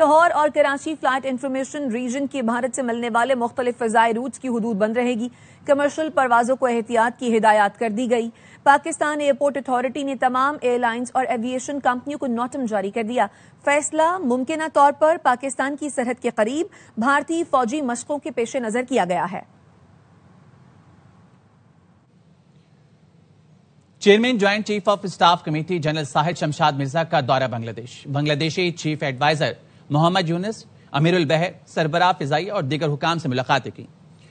لاہور اور Karachi flight information region کی بھارت سے ملنے والے مختلف فضائی روٹس کی حدود بند رہے گی. کمرشل پروازوں کو احتیاط کی ہدایات کر دی گئی. پاکستان ایئرپورٹ اتھارٹی نے تمام ایئر لائنز اور ایویشن کمپنیوں کو نوٹم جاری کر دیا. فیصلہ ممکنہ طور پر پاکستان کی سرحد کے قریب بھارتی فوجی مشقوں کے پیش نظر کیا گیا ہے. Chairman joint chief of staff committee general Sahir Shamshad Mirza کا دورہ بنگلہ دیشی چیف ایڈوائزر محمد یونس، امیر البحر، سربراہ فضائی اور دیگر حکام سے ملاقاتیں کی.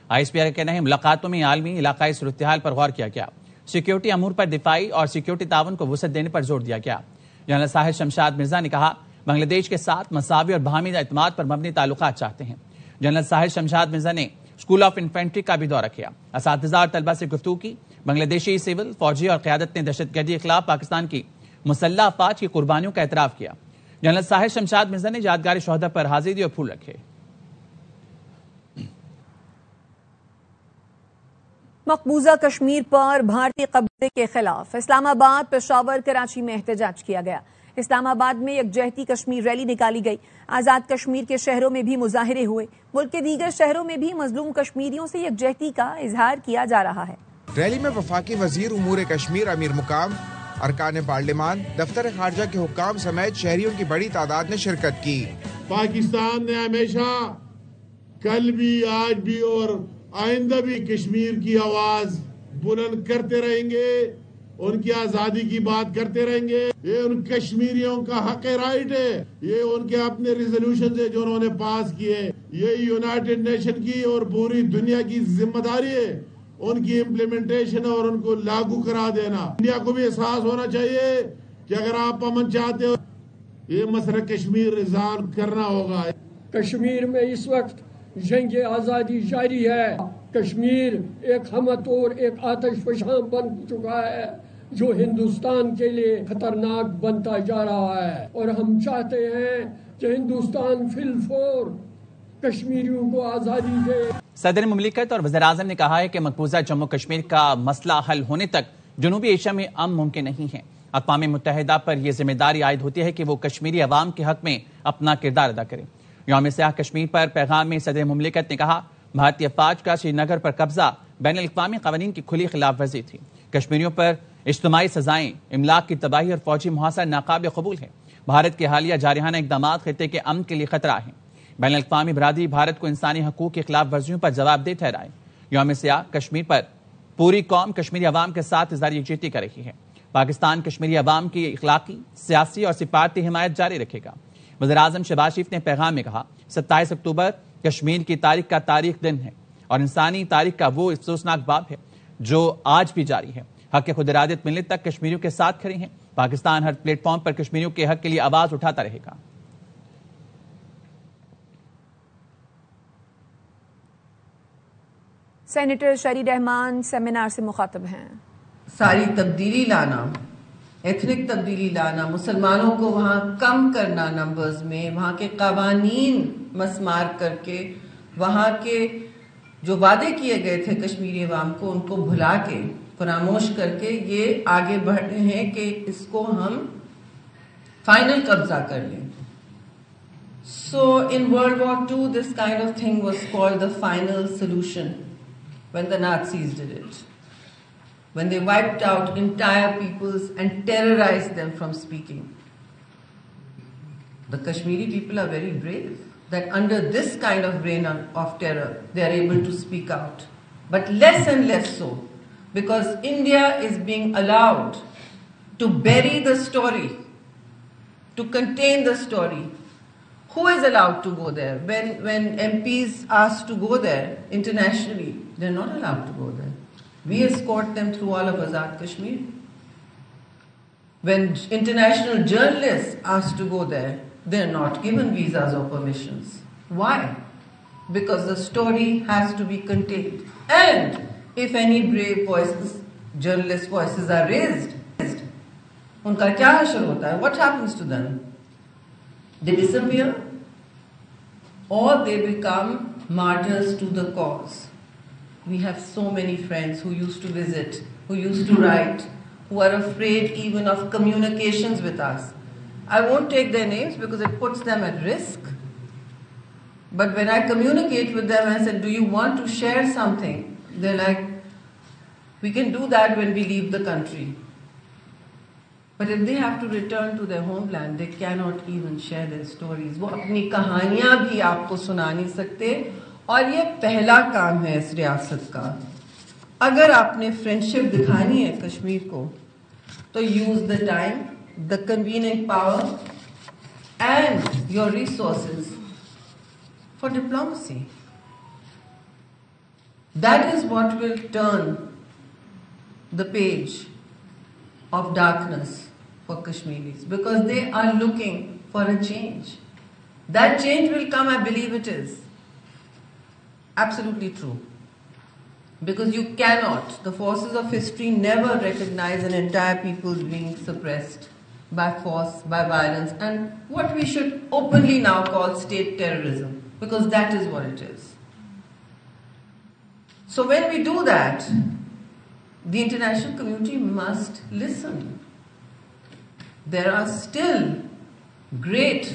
آئی ایس پی آر کا کہنا ہے ملاقاتوں میں عالمی علاقائی صورتحال پر غور کیا گیا. سیکیورٹی امور پر دفاعی اور سیکیورٹی تعاون کو وسعت دینے پر زور دیا گیا. جنرل ساحد شمشاد مرزا نے کہا بنگلہ دیش کے ساتھ مساوی اور باہمی اعتماد پر مبنی تعلقات چاہتے ہیں. جنرل ساحد شمشاد مرزا نے اسکول آف انفینٹری کا بھی دورہ کیا. اساتذہ اور طلبہ سے گفتگو کی. بنگلہ دیشی سول، فوجی اور قیادت نے دہشت گردی کے خلاف پاکستان کی مسلح افواج کی قربانیوں کا اعتراف کیا. جنرل ساحد شمشاد مرزا نے یادگار شہداء پر حاضری دی اور پھول رکھے. مقبوضہ کشمیر پر بھارتی قبضے کے خلاف اسلام آباد، پشاور، کراچی میں احتجاج کیا گیا. اسلام آباد میں یکجہتی کشمیر ریلی نکالی گئی. آزاد کشمیر کے شہروں میں بھی مظاہرے ہوئے. ملک کے دیگر شہروں میں بھی مظلوم کشمیریوں سے یکجہتی کا اظہار کیا جا رہا ہے. ریلی میں وفاقی وزیر امور کشمیر امیر مقام، ارکان پارلیمان، دفتر خارجہ کے حکام سمیت شہریوں کی بڑی تعداد نے شرکت کی. پاکستان نے ہمیشہ کل بھی، آج بھی اور آئندہ بھی کشمیر کی آواز بلند کرتے رہیں گے، ان کی آزادی کی بات کرتے رہیں گے. یہ ان کشمیریوں کا حق رائٹ ہے. یہ ان کے اپنے ریزولوشن ہے جو انہوں نے پاس کیے. یہ یونائٹڈ نیشن کی اور پوری دنیا کی ذمہ داری ہے ان کی امپلیمنٹیشن اور ان کو لاگو کرا دینا. انڈیا کو بھی احساس ہونا چاہیے کہ اگر آپ امن چاہتے ہو یہ مسئلہ کشمیر ریزالو کرنا ہوگا. کشمیر میں اس وقت جنگ آزادی جاری ہے. کشمیر ایک ہمتور، ایک آتش فشاں بن چکا ہے جو ہندوستان کے لیے خطرناک بنتا جا رہا ہے، اور ہم چاہتے ہیں کہ ہندوستان فی الفور کشمیریوں کو آزادی دے. صدر مملکت اور وزیر اعظم نے کہا ہے کہ مقبوضہ جموں کشمیر کا مسئلہ حل ہونے تک جنوبی ایشیا میں امن ممکن نہیں ہے. اقوام متحدہ پر یہ ذمہ داری عائد ہوتی ہے کہ وہ کشمیری عوام کے حق میں اپنا کردار ادا کرے. یوم سیاہ کشمیر پر پیغام میں صدر مملکت نے کہا بھارتی افواج کا سری نگر پر قبضہ بین الاقوامی قوانین کی کھلی خلاف ورزی تھی. کشمیریوں پر اجتماعی سزائیں، املاک کی تباہی اور فوجی محاصرہ ناقابل قبول ہے. بھارت کے حالیہ جارحانہ اقدامات خطے کے امن کے لیے خطرہ ہیں. بین الاقوامی برادری بھارت کو انسانی حقوق کی خلاف ورزیوں پر جواب دہ ٹھہرائے. یوم سیاہ کشمیر پر پوری قوم کشمیری عوام کے ساتھ اظہار یکجہتی کر رہی ہے. پاکستان کشمیری عوام کی اخلاقی، سیاسی اور سفارتی حمایت جاری رکھے گا. وزیر اعظم شہباز شریف نے پیغام میں کہا 27 اکتوبر کشمیر کی تاریخ کا تاریخ دن ہے اور انسانی تاریخ کا وہ افسوسناک باب ہے جو آج بھی جاری ہے. حق خود ارادت ملنے تک کشمیریوں کے ساتھ کھڑے ہیں. پاکستان ہر پلیٹ فارم پر کشمیریوں کے حق کے لیے آواز اٹھاتا رہے گا. سینیٹر شری رحمان سیمینار سے مخاطب ہیں. ساری تبدیلی لانا، ایتھنک تبدیلی لانا، مسلمانوں کو وہاں کم کرنا نمبرز میں، وہاں کے قوانین مسمار کر کے، وہاں کے جو وعدے کیے گئے تھے کشمیری عوام کو ان کو بھلا کے، فراموش کر کے یہ آگے بڑھ رہے ہیں کہ اس کو ہم فائنل قبضہ کر لیں. So in World War II this kind of thing was called the final solution when the Nazis did it. When they wiped out entire peoples and terrorized them from speaking. The Kashmiri people are very brave that under this kind of reign of terror they are able to speak out. But less and less so because India is being allowed to bury the story, to contain the story. Who is allowed to go there? When MPs asked to go there internationally, they're not allowed to go there. We escort them through all of Azad Kashmir. When international journalists asked to go there, they're not given visas or permissions. Why? Because the story has to be contained. And if any brave voices, journalist voices are raised, unka kya hashar hota hai? What happens to them? They disappear or they become martyrs to the cause. We have so many friends who used to visit, who used to write, who are afraid even of communications with us. I won't take their names because it puts them at risk. But when I communicate with them, I said, do you want to share something? They're like, we can do that when we leave the country. But if they have to return to their homeland, they cannot even share their stories. وہ اپنی کہانیاں بھی آپ کو سنا نہیں سکتے. اور یہ پہلا کام ہے اس ریاست کا. اگر آپ نے فرینڈشپ دکھانی ہے کشمیر کو تو use the time, the convenient power and your resources for diplomacy. That is what will turn the page of darkness for Kashmiris, because they are looking for a change. That change will come, I believe it is. Absolutely true. Because you cannot, the forces of history never recognize an entire people being suppressed by force, by violence, and what we should openly now call state terrorism, because that is what it is. So when we do that, the international community must listen. There are still great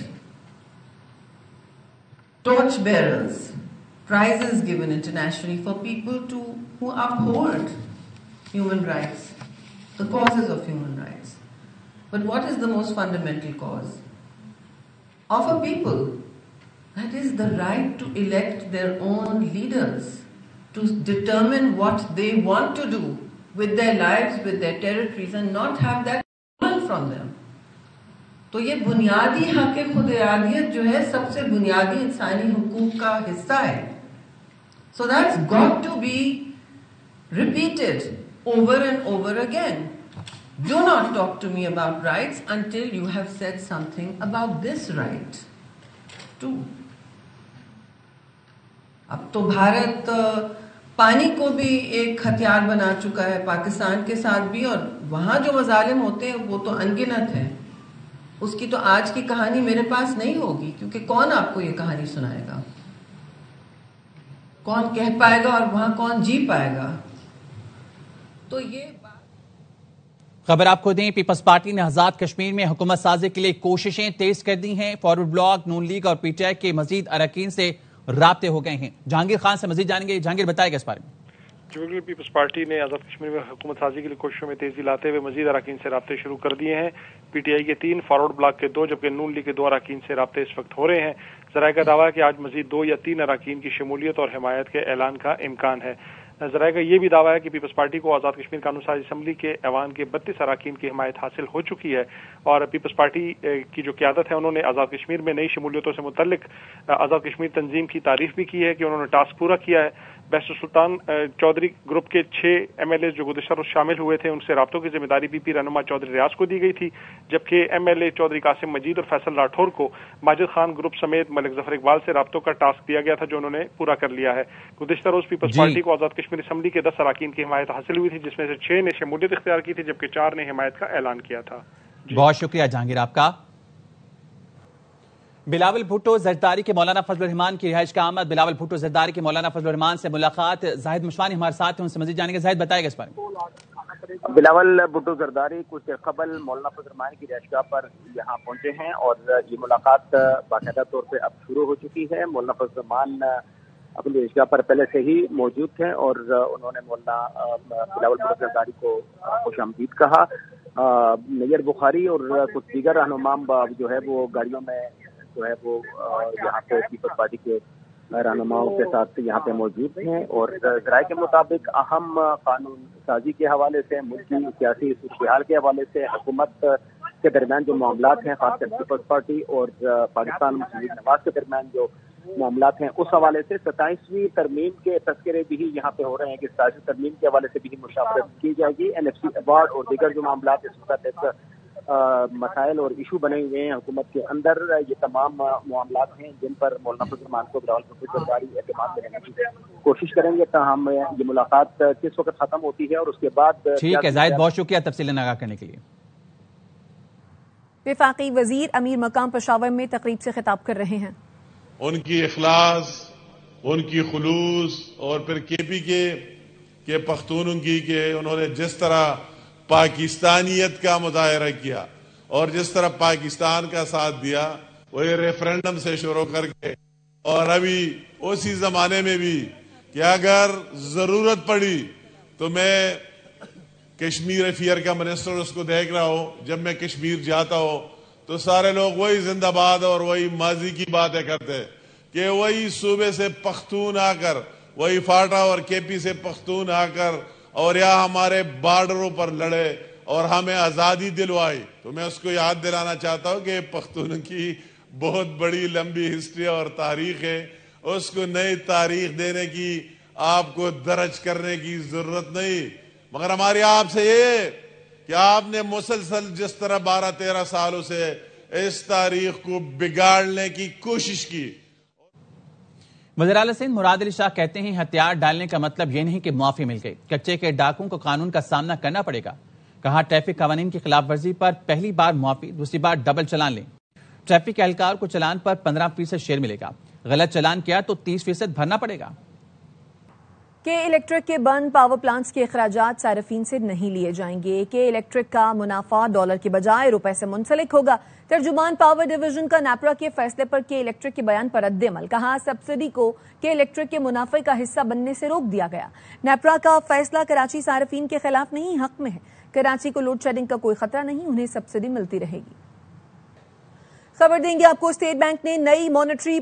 torchbearers, prizes given internationally for people who uphold human rights, the causes of human rights. But what is the most fundamental cause of a people? That is the right to elect their own leaders, to determine what they want to do with their lives, with their territories, and not have that stolen from them. تو یہ بنیادی حق خود ارادیت جو ہے سب سے بنیادی انسانی حقوق کا حصہ ہے. So that's got to be repeated over and over again. Do not talk to me about rights until you have said something about this right too. اب تو بھارت پانی کو بھی ایک ہتھیار بنا چکا ہے, پاکستان کے ساتھ بھی, اور وہاں جو مظالم ہوتے ہیں وہ تو انگنت ہیں. اس کی تو آج کی کہانی میرے پاس نہیں ہوگی, کیونکہ کون آپ کو یہ کہانی سنائے گا, کون کہہ پائے گا, اور وہاں کون جی پائے گا. تو یہ خبر آپ کو دیں, پیپلز پارٹی نے آزاد کشمیر میں حکومت سازی کے لیے کوششیں تیز کر دی ہیں. فارورڈ بلاک, نون لیگ اور پی ٹی آئی کے مزید اراکین سے رابطے ہو گئے ہیں. جہانگیر خان سے مزید جانیں گے. جہانگیر بتائے گا اس بارے میں. بالکل, پیپلز پارٹی نے آزاد کشمیر میں حکومت سازی کے لیے کوششوں میں تیزی لاتے ہوئے مزید اراکین سے رابطے شروع کر دیے ہیں. پی ٹی آئی کے 3, فارورڈ بلاک کے 2, جبکہ نون لیگ کے 2 اراکین سے رابطے اس وقت ہو رہے ہیں. ذرائع کا دعویٰ ہے کہ آج مزید 2 یا 3 اراکین کی شمولیت اور حمایت کے اعلان کا امکان ہے. ذرائع کا یہ بھی دعویٰ ہے کہ پیپلز پارٹی کو آزاد کشمیر قانون ساز اسمبلی کے ایوان کے 32 اراکین کی حمایت حاصل ہو چکی ہے, اور پیپلز پارٹی کی جو قیادت ہے انہوں نے آزاد کشمیر میں نئی شمولیتوں سے متعلق آزاد کشمیر تنظیم کی تعریف بھی کی ہے کہ انہوں نے ٹاسک پورا کیا ہے. بیسٹ سلطان چودھری گروپ کے 6 ایم ایل اے جو گزشتہ روز شامل ہوئے تھے, ان سے رابطوں کی ذمہ داری پی پی رہنما چودھری ریاض کو دی گئی تھی, جبکہ M L A Chaudhry Qasim Majeed اور فیصل راٹھور کو ماجد خان گروپ سمیت ملک ظفر اقبال سے رابطوں کا ٹاسک دیا گیا تھا, جو انہوں نے پورا کر لیا ہے. گزشتہ روز پیپلز پارٹی کو آزاد کشمیر اسمبلی کے 10 اراکین کی حمایت حاصل ہوئی تھی, جس میں سے 6 نے شمولیت اختیار کی تھی, جبکہ 4 نے حمایت کا اعلان کیا تھا. بہت شکریہ جہانگیر آپ کا. بلاول بھٹو زرداری کے مولانا فضل الرحمان کی رہائش کا آمد. بلاول بھٹو زرداری کے مولانا فضل الرحمان سے ملاقات. زاہد مشوانی ہمارے ساتھ ہیں, ان سے مزید جانیں گے. زاہد بتائے گا اس بارے میں. بلاول بھٹو زرداری کچھ قبل مولانا فضل الرحمان کی رہائش گاہ پر یہاں پہنچے ہیں, اور یہ ملاقات باقاعدہ طور پہ اب شروع ہو چکی ہے. مولانا فضل الرحمان اپنی رہائش گاہ پر پہلے سے ہی موجود تھے, اور انہوں نے مولانا بلاول بھٹو زرداری کو خوش آمدید کہا. میئر بخاری اور کچھ دیگر رہنما جو ہے وہ گاڑیوں میں جو ہے وہ یہاں پہ پیپلز پارٹی کے رہنماؤں کے ساتھ یہاں پہ موجود ہیں, اور ذرائع کے مطابق اہم قانون سازی کے حوالے سے, ملکی سیاسی صورتحال کے حوالے سے, حکومت کے درمیان جو معاملات ہیں خاص کر پیپلز پارٹی اور پاکستان مسلم لیگ نواز کے درمیان جو معاملات ہیں اس حوالے سے 27ویں ترمیم کے تذکرے بھی یہاں پہ ہو رہے ہیں کہ 27ویں ترمیم کے حوالے سے بھی مشاورت کی جائے گی. این ایف سی ایوارڈ اور دیگر جو معاملات اس وقت مسائل اور ایشو بنے ہوئے ہیں حکومت کے اندر, یہ تمام معاملات ہیں جن پر مولانا فضل الرحمان کو بلاول بھٹو زرداری اعتماد دینے کی کوشش کریں گے. تاہم یہ ملاقات کس وقت ختم ہوتی ہے اور اس کے بعد. ٹھیک ہے زاہد, بہت شکریہ تفصیل آگاہ کرنے کے لیے. وفاقی وزیر امیر مقام پشاور میں تقریب سے خطاب کر رہے ہیں. ان کی اخلاص, ان کی خلوص, اور پھر کے پی کے پختونخوا کے انہوں نے جس طرح پاکستانیت کا مظاہرہ کیا اور جس طرح پاکستان کا ساتھ دیا, وہ یہ ریفرینڈم سے شروع کر کے اور ابھی اسی زمانے میں بھی کہ اگر ضرورت پڑی تو میں کشمیر افیئر کا منسٹر اس کو دیکھ رہا ہوں، جب میں کشمیر جاتا ہوں تو سارے لوگ وہی زندہ باد اور وہی ماضی کی باتیں کرتے کہ وہی صوبے سے پختون آ کر، وہی فاٹا اور کے پی سے پختون آ کر اور یا ہمارے بارڈروں پر لڑے اور ہمیں آزادی دلوائی. تو میں اس کو یاد دلانا چاہتا ہوں کہ پختون کی بہت بڑی لمبی ہسٹری اور تاریخ ہے، اس کو نئی تاریخ دینے کی آپ کو درج کرنے کی ضرورت نہیں، مگر ہماری آپ سے یہ کہ آپ نے مسلسل جس طرح 12-13 سالوں سے اس تاریخ کو بگاڑنے کی کوشش کی. وزیر اعلیٰ سندھ مراد علی شاہ کہتے ہیں ہتھیار ڈالنے کا مطلب یہ نہیں کہ معافی مل گئی، کچے کے ڈاکوں کو قانون کا سامنا کرنا پڑے گا. کہا ٹریفک قوانین کی خلاف ورزی پر پہلی بار معافی، دوسری بار ڈبل چلان لیں. ٹریفک اہلکار کو چلان پر 15% شیئر ملے گا، غلط چلان کیا تو 30% بھرنا پڑے گا. کہ الیکٹرک کے بند پاور پلانٹس کے اخراجات صارفین سے نہیں لیے جائیں گے، کہ الیکٹرک کا منافع ڈالر کے بجائے روپے سے منسلک ہوگا. ترجمان پاور ڈویژن کا نیپرا کے فیصلے پر کے الیکٹرک کے بیان پر رد عمل. کہا سبسڈی کو کے الیکٹرک کے منافع کا حصہ بننے سے روک دیا گیا. نیپرا کا فیصلہ کراچی صارفین کے خلاف نہیں، حق میں ہے. کراچی کو لوڈ شیڈنگ کا کوئی خطرہ نہیں، انہیں سبسڈی ملتی رہے گی. خبر دیں گے آپ کو، اسٹیٹ بینک نے نئی مانیٹری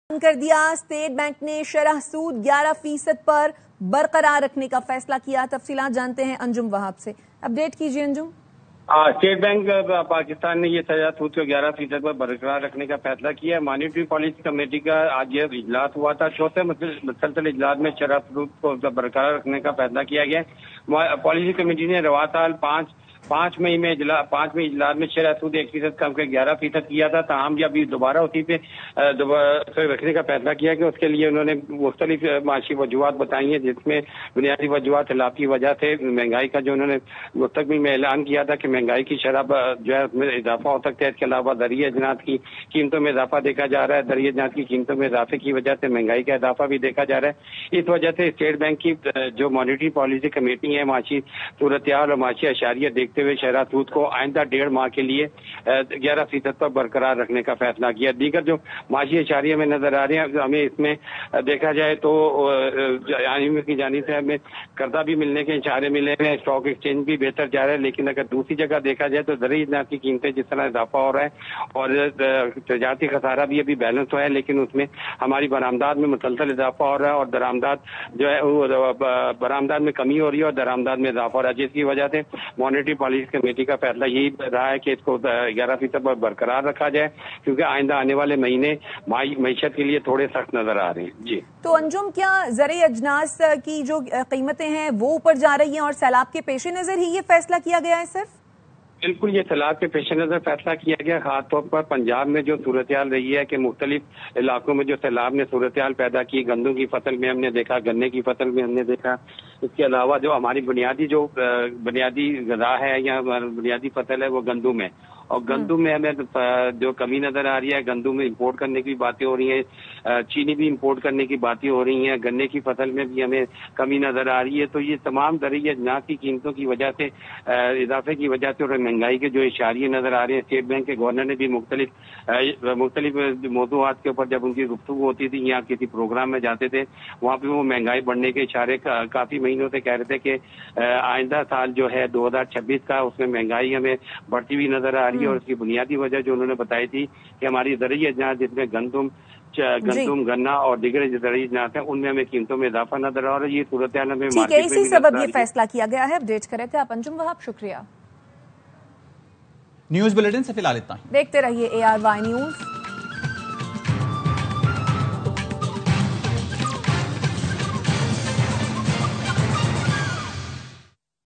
کر دیا. اسٹیٹ بینک نے شرح سود 11% پر برقرار رکھنے کا فیصلہ کیا. تفصیلات جانتے ہیں انجم وہاب سے. اپڈیٹ کیجیے انجم. اسٹیٹ بینک پاکستان نے یہ شرح سود کو 11% پر برقرار رکھنے کا فیصلہ کیا ہے. مانیٹری پالیسی کمیٹی کا آج یہ اجلاس ہوا تھا. چوتھے مسلسل اجلاس میں شرح سود کو برقرار رکھنے کا فیصلہ کیا گیا. پالیسی کمیٹی نے رواں سال 5 مئی میں اجلاس میں شرح سود 1% کم کے 11% کیا تھا. تاہم جب ابھی دوبارہ اسی پہ رکھنے کا فیصلہ کیا کہ اس کے لیے انہوں نے مختلف معاشی وجوہات بتائی ہیں، جس میں بنیادی وجوہات سیلاب کی وجہ سے مہنگائی کا جو انہوں نے مستقبل میں اعلان کیا تھا کہ مہنگائی کی شرح جو ہے اس میں اضافہ ہو سکتا ہے. اس کے علاوہ ذریعہ اجناس کی قیمتوں میں اضافہ دیکھا جا رہا ہے. ذریعہ اجناس کی قیمتوں میں اضافے کی وجہ سے مہنگائی کا اضافہ بھی دیکھا جا رہا ہے. اس وجہ سے اسٹیٹ بینک کی جو مانیٹری پالیسی کمیٹی ہے معاشی صورتحال اور معاشی اشاریہ دیکھتے ہوئے شرح سود کو آئندہ 1.5 ماہ کے لیے 11% پر برقرار رکھنے کا فیصلہ کیا. دیگر جو معاشی اشاریہ میں نظر آ رہے ہیں، ہمیں اس میں دیکھا جائے تو کی جانب سے ہمیں قرضہ بھی ملنے کے اشارے ملے ہیں. اسٹاک ایکسچینج بھی بہتر جا رہا ہے. لیکن اگر دوسری جگہ دیکھا جائے تو زرعی اجناس کی قیمتیں جس طرح اضافہ ہو رہا ہے اور تجارتی خسارہ بھی ابھی بیلنس ہوا ہے، لیکن اس میں ہماری برآمدات میں مسلسل اضافہ ہو رہا ہے اور درآمدات جو ہے برآمدات میں کمی ہو رہی ہے اور درآمدات میں اضافہ ہو رہا ہے، جس کی وجہ سے مانیٹری پالیسی کمیٹی کا فیصلہ یہی رہا ہے کہ اس کو 11% پر برقرار رکھا جائے، کیونکہ آئندہ آنے والے مہینے معیشت کے لیے تھوڑے سخت نظر آ رہے ہیں. جی تو انجم، کیا زرعی اجناس کی جو قیمتیں ہیں وہ اوپر جا رہی ہیں اور سیلاب کے پیش نظر ہی یہ فیصلہ کیا گیا ہے؟ صرف بالکل، یہ سیلاب کے پیش نظر فیصلہ کیا گیا. خاص طور پر پنجاب میں جو صورتحال رہی ہے کہ مختلف علاقوں میں جو سیلاب نے صورتحال پیدا کی، گندم کی فصل میں ہم نے دیکھا، گنے کی فصل میں ہم نے دیکھا. اس کے علاوہ جو ہماری بنیادی غذا ہے یا بنیادی فصل ہے وہ گندم ہے، اور گندم میں ہمیں جو کمی نظر آ رہی ہے. گندم میں امپورٹ کرنے کی باتیں ہو رہی ہیں، چینی بھی امپورٹ کرنے کی باتیں ہو رہی ہیں، گنے کی فصل میں بھی ہمیں کمی نظر آ رہی ہے. تو یہ تمام زرعی اجناس کی قیمتوں کی وجہ سے، اضافے کی وجہ سے اور مہنگائی کے جو اشاریے نظر آ رہے ہیں، اسٹیٹ بینک کے گورنر نے بھی مختلف موضوعات کے اوپر جب ان کی گفتگو ہوتی تھی یا کسی پروگرام میں جاتے تھے، وہاں پہ وہ مہنگائی بڑھنے کے اشارے کافی مہینوں سے کہہ رہے تھے کہ آئندہ سال جو ہے 2026 کا، اس میں مہنگائی ہمیں بڑھتی ہوئی نظر آ رہی ہے. اور اس کی بنیادی وجہ جو انہوں نے بتائی تھی کہ ہماری زرعی اجناس جس میں گندم، گنا اور دیگر زرعی اجناس ہیں، ان میں ہمیں قیمتوں میں اضافہ نظر آ رہا ہے. یہ صورتحال ہمیں ٹھیک ہے، اسی سبب یہ فیصلہ کیا گیا ہے. اپڈیٹ کرے تھے آپ انجم وہاب، شکریہ. نیوز بلیٹن سے فی الحال اتنا ہی. دیکھتے رہیے ARY نیوز.